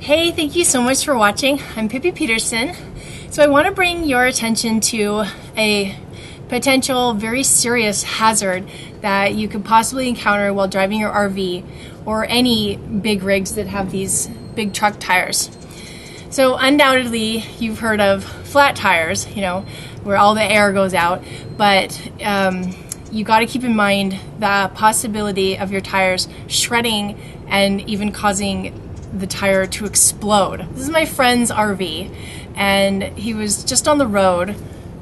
Hey, thank you so much for watching. I'm Pippi Peterson. So I want to bring your attention to a potential very serious hazard that you could possibly encounter while driving your RV or any big rigs that have these big truck tires. So undoubtedly you've heard of flat tires, where all the air goes out, but you got to keep in mind the possibility of your tires shredding and even causing the tire to explode. This is my friend's RV, and he was just on the road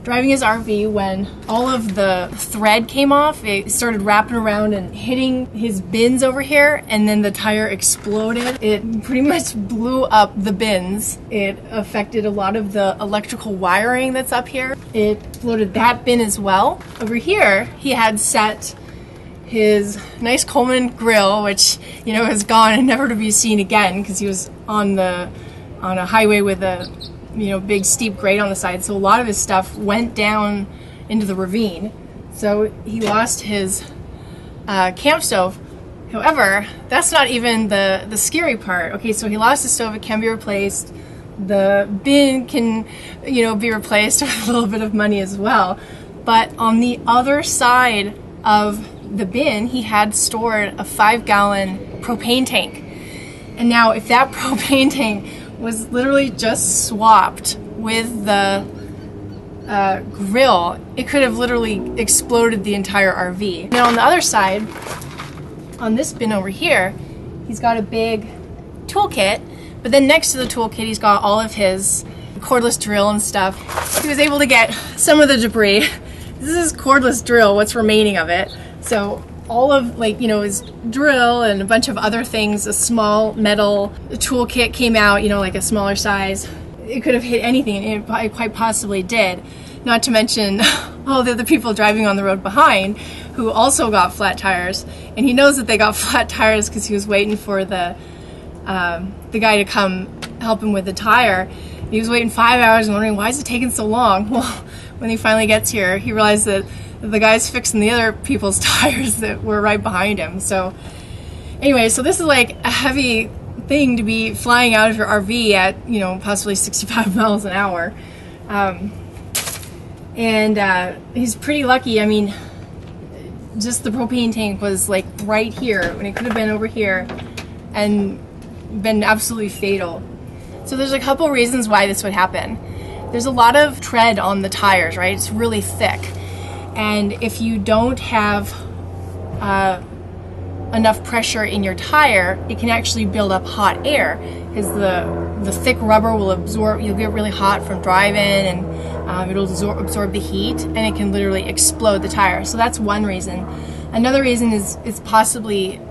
driving his RV when all of the thread came off. It started wrapping around and hitting his bins over here, and then the tire exploded. It pretty much blew up the bins. It affected a lot of the electrical wiring that's up here. It exploded that bin as well. Over here, he had set his nice Coleman grill, which is gone and never to be seen again because he was on a highway with a big steep grade on the side, so a lot of his stuff went down into the ravine, so he lost his camp stove. However, that's not even the scary part. Okay, so he lost his stove. It can be replaced. The bin can be replaced with a little bit of money as well, but on the other side of the bin, he had stored a 5-gallon propane tank. And now if that propane tank was literally just swapped with the grill, it could have literally exploded the entire RV. Now on the other side, on this bin over here, he's got a big toolkit, but then next to the toolkit he's got all of his cordless drill and stuff. He was able to get some of the debris. This is cordless drill, what's remaining of it. So all of his drill and a bunch of other things, a small metal toolkit came out, like a smaller size. It could have hit anything, and it quite possibly did. Not to mention all the other people driving on the road behind who also got flat tires. And he knows that they got flat tires because he was waiting for the guy to come help him with the tire. He was waiting 5 hours and wondering, why is it taking so long? Well, when he finally gets here, he realized that the guy's fixing the other people's tires that were right behind him. So anyway, so this is like a heavy thing to be flying out of your RV at, possibly 65 miles an hour. And he's pretty lucky. I mean, just the propane tank was like right here when it could have been over here and been absolutely fatal. So there's a couple reasons why this would happen. There's a lot of tread on the tires, right? It's really thick. And if you don't have enough pressure in your tire, it can actually build up hot air because the thick rubber will absorb. You'll get really hot from driving, and it'll absorb the heat, and it can literally explode the tire. So that's one reason. Another reason is possibly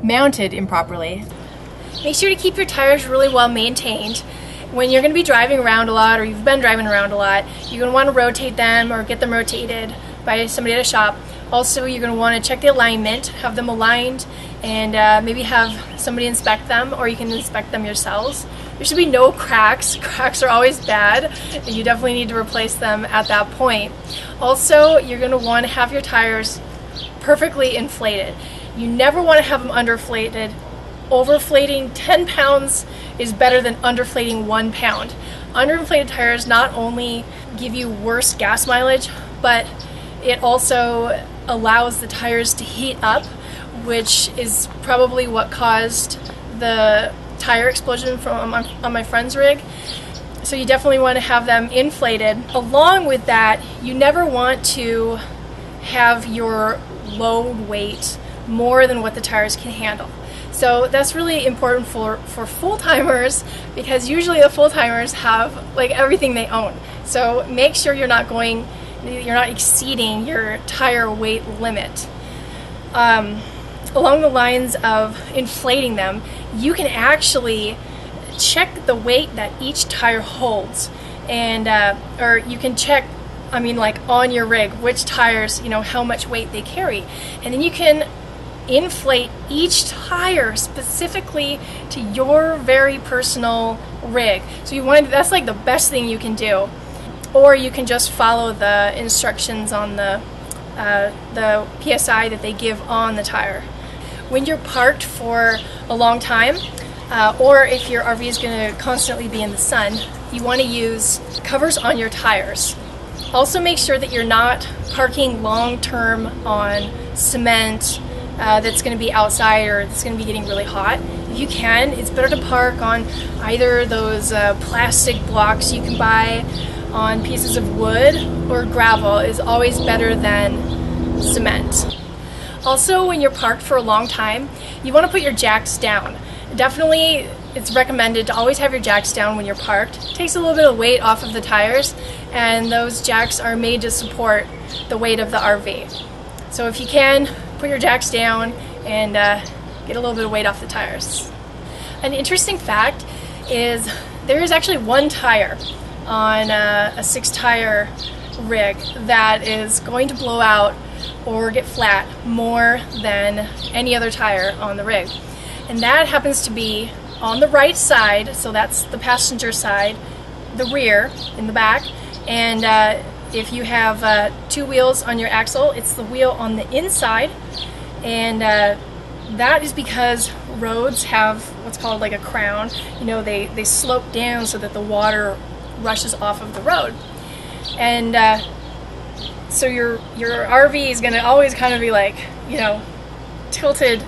mounted improperly. Make sure to keep your tires really well maintained. When you're going to be driving around a lot, or you've been driving around a lot, you're going to want to rotate them or get them rotated by somebody at a shop. Also, you're going to want to check the alignment, have them aligned, and maybe have somebody inspect them, or you can inspect them yourselves. There should be no cracks. Cracks are always bad, and you definitely need to replace them at that point. Also, you're going to want to have your tires perfectly inflated. You never want to have them underflated. Overflating 10 pounds is better than underflating 1 pound. Underinflated tires not only give you worse gas mileage, but it also allows the tires to heat up, which is probably what caused the tire explosion on my friend's rig. So you definitely want to have them inflated. Along with that, you never want to have your load weight more than what the tires can handle. So that's really important for full-timers, because usually the full-timers have everything they own. So make sure you're not exceeding your tire weight limit. Along the lines of inflating them, you can actually check the weight that each tire holds, and or you can check, on your rig, which tires, how much weight they carry, and then you can inflate each tire specifically to your very personal rig. So that's the best thing you can do. Or you can just follow the instructions on the PSI that they give on the tire. When you're parked for a long time, or if your RV is going to constantly be in the sun, you want to use covers on your tires. Also make sure that you're not parking long term on cement that's going to be outside or that's going to be getting really hot. If you can, it's better to park on either those plastic blocks you can buy on pieces of wood, or gravel is always better than cement. Also, when you're parked for a long time, you want to put your jacks down. Definitely, it's recommended to always have your jacks down when you're parked. It takes a little bit of weight off of the tires, and those jacks are made to support the weight of the RV. So if you can, put your jacks down and get a little bit of weight off the tires. An interesting fact is there is actually one tire on a 6-tire rig that is going to blow out or get flat more than any other tire on the rig. And that happens to be on the right side, so that's the passenger side, the rear in the back, and if you have 2 wheels on your axle, it's the wheel on the inside, and that is because roads have what's called like a crown. You know, they slope down so that the water rushes off of the road, and so your RV is going to always kind of be like, you know, tilted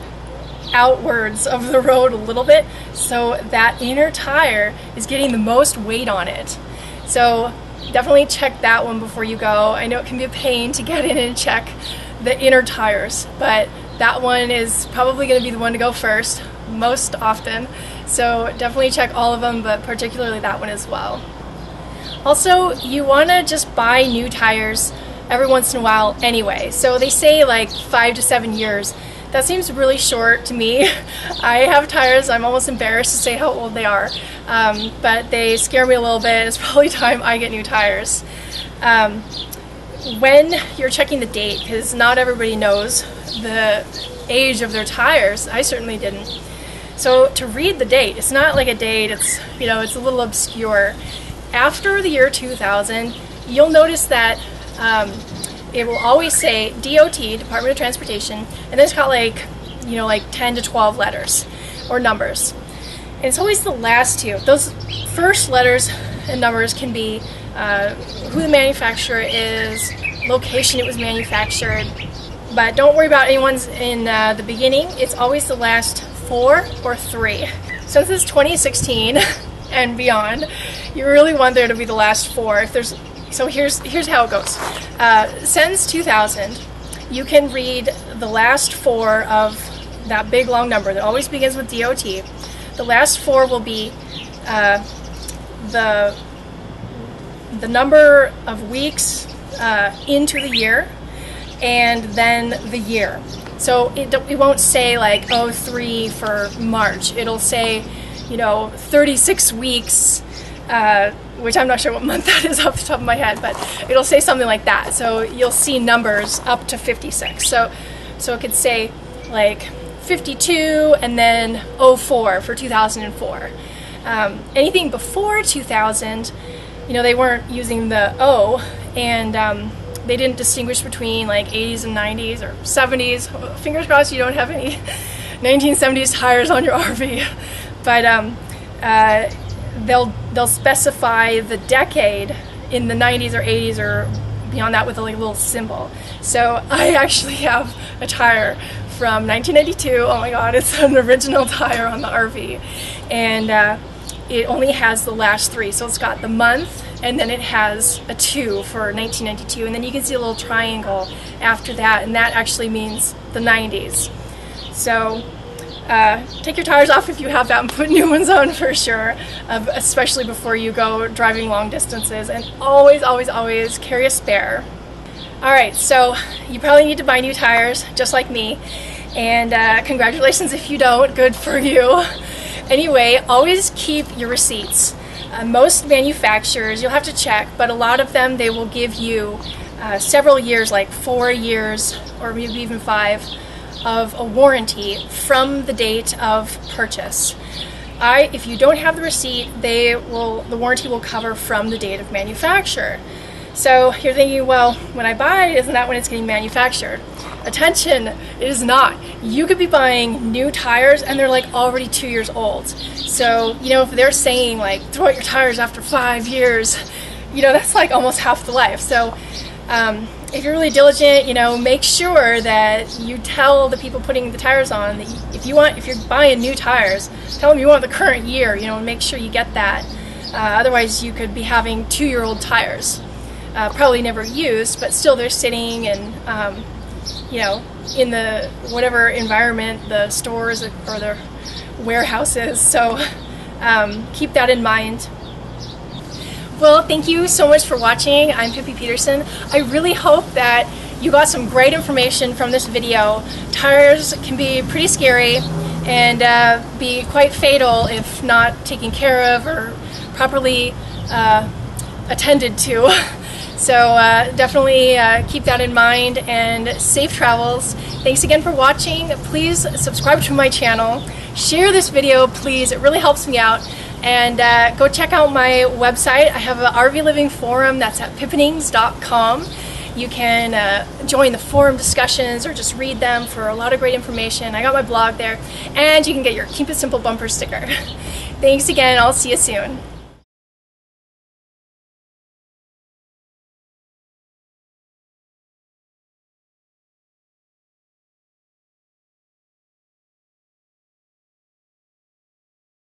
outwards of the road a little bit, so that inner tire is getting the most weight on it. So definitely check that one before you go. I know it can be a pain to get in and check the inner tires, but that one is probably going to be the one to go first most often. So definitely check all of them, but particularly that one as well. Also, you want to just buy new tires every once in a while anyway. So they say like 5 to 7 years. That seems really short to me. I have tires, I'm almost embarrassed to say how old they are, but they scare me a little bit. It's probably time I get new tires. When you're checking the date, because not everybody knows the age of their tires, I certainly didn't. So to read the date, it's not like a date, it's, you know, it's a little obscure. After the year 2000, you'll notice that it will always say DOT, Department of Transportation, and then it's got like, you know, like 10 to 12 letters or numbers. And it's always the last 2. Those first letters and numbers can be who the manufacturer is, location it was manufactured, but don't worry about anyone's in the beginning. It's always the last 4 or 3. Since it's 2016 and beyond, you really want there to be the last 4. If there's So here's how it goes. Since 2000, you can read the last 4 of that big long number that always begins with DOT. The last 4 will be the number of weeks into the year, and then the year. So it won't say like 03 for March. It'll say, you know, 36 weeks. Which I'm not sure what month that is off the top of my head, but it'll say something like that. So you'll see numbers up to 56. So it could say like 52 and then 04 for 2004. Anything before 2000, you know, they weren't using the O, and they didn't distinguish between like 80s and 90s or 70s. Fingers crossed you don't have any 1970s tires on your RV, but they'll specify the decade in the 90s or 80s or beyond that with a little symbol. So I actually have a tire from 1992. Oh my god, it's an original tire on the RV, and it only has the last 3. So it's got the month, and then it has a 2 for 1992, and then you can see a little triangle after that, and that actually means the 90s. So take your tires off if you have that and put new ones on for sure, especially before you go driving long distances, and always, always, always carry a spare. Alright, so you probably need to buy new tires, just like me, and congratulations if you don't, good for you. Anyway, always keep your receipts. Most manufacturers, you'll have to check, but a lot of them, they will give you several years, like 4 years, or maybe even 5, of a warranty from the date of purchase. If you don't have the receipt, the warranty will cover from the date of manufacture. So you're thinking, well, when I buy it, isn't that when it's getting manufactured? attention, it is not. You could be buying new tires and they're like already 2 years old. So, you know, if they're saying like throw out your tires after 5 years, you know, that's like almost half the life. So if you're really diligent, you know, make sure that you tell the people putting the tires on that if you're buying new tires, tell them you want the current year, you know, and make sure you get that. Otherwise you could be having 2-year-old tires, probably never used, but still they're sitting and you know, in the whatever environment the stores or the warehouses. So keep that in mind. Well, thank you so much for watching. I'm Pippi Peterson. I really hope that you got some great information from this video. Tires can be pretty scary and be quite fatal if not taken care of or properly attended to. So definitely keep that in mind, and safe travels. Thanks again for watching. Please subscribe to my channel. Share this video, please. It really helps me out. And go check out my website. I have an RV living forum that's at pippenings.com. You can join the forum discussions or just read them for a lot of great information. I got my blog there, and you can get your Keep It Simple bumper sticker. Thanks again. I'll see you soon.